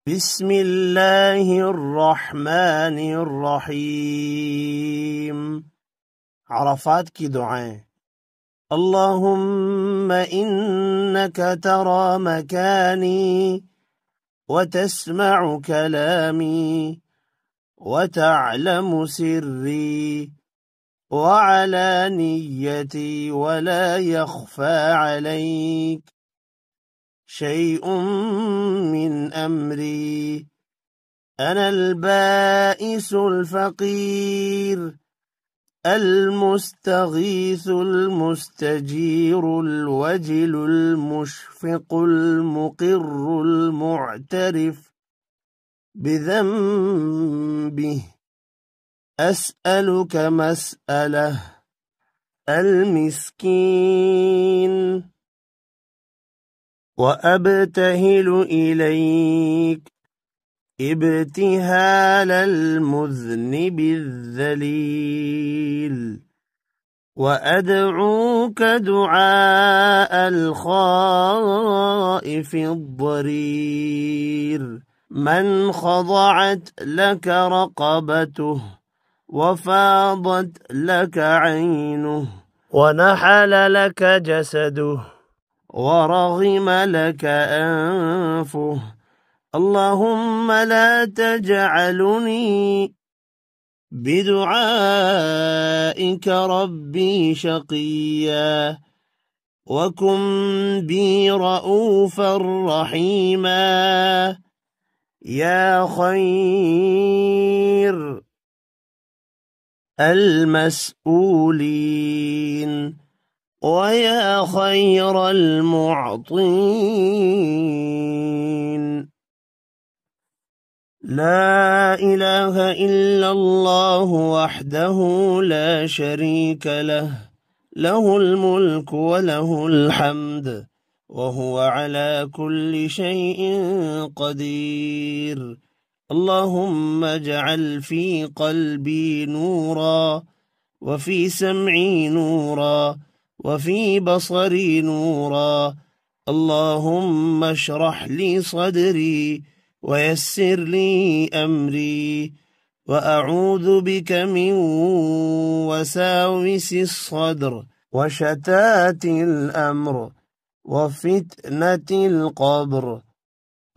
بسم الله الرحمن الرحيم. عرفات کی دعائیں. اللهم إنك ترى مكاني وتسمع كلامي وتعلم سري وعلانيتي ولا يخفى عليك شيء من أمري. أنا البائس الفقير المستغيث المستجير الوجل المشفق المقر المعترف بذنبه. أسألك مسألة المسكين وأبتهل إليك ابتهال المذنب الذليل، وأدعوك دعاء الخائف الضرير من خضعت لك رقبته وفاضت لك عينه ونحل لك جسده ورغم لك أنفه. اللهم لا تجعلني بدعائك ربي شقيا، وكن بي رؤوفا رحيما يا خير المسؤولين ويا خير المعطين. لا إله إلا الله وحده لا شريك له، له الملك وله الحمد وهو على كل شيء قدير. اللهم اجعل في قلبي نورا وفي سمعي نورا وفي بصري نورا. اللهم اشرح لي صدري ويسر لي أمري، وأعوذ بك من وساوس الصدر وشتات الأمر وفتنة القبر.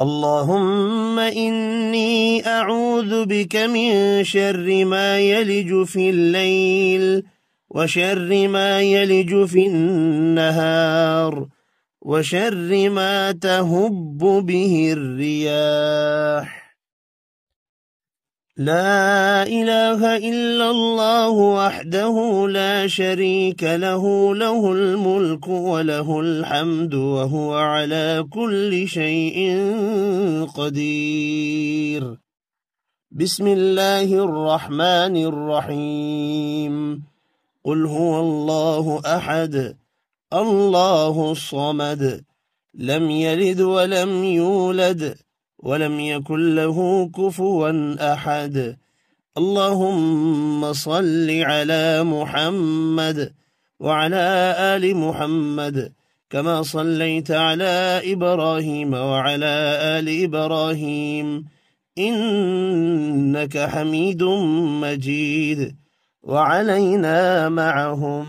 اللهم إني أعوذ بك من شر ما يلج في الليل وشر ما يلج في النهار وشر ما تهب به الرياح. لا إله إلا الله وحده لا شريك له، له الملك وله الحمد وهو على كل شيء قدير. بسم الله الرحمن الرحيم. قل هو الله أحد الله الصمد لم يلد ولم يولد ولم يكن له كفوا أحد. اللهم صل على محمد وعلى آل محمد كما صليت على إبراهيم وعلى آل إبراهيم إنك حميد مجيد، وعلينا معهم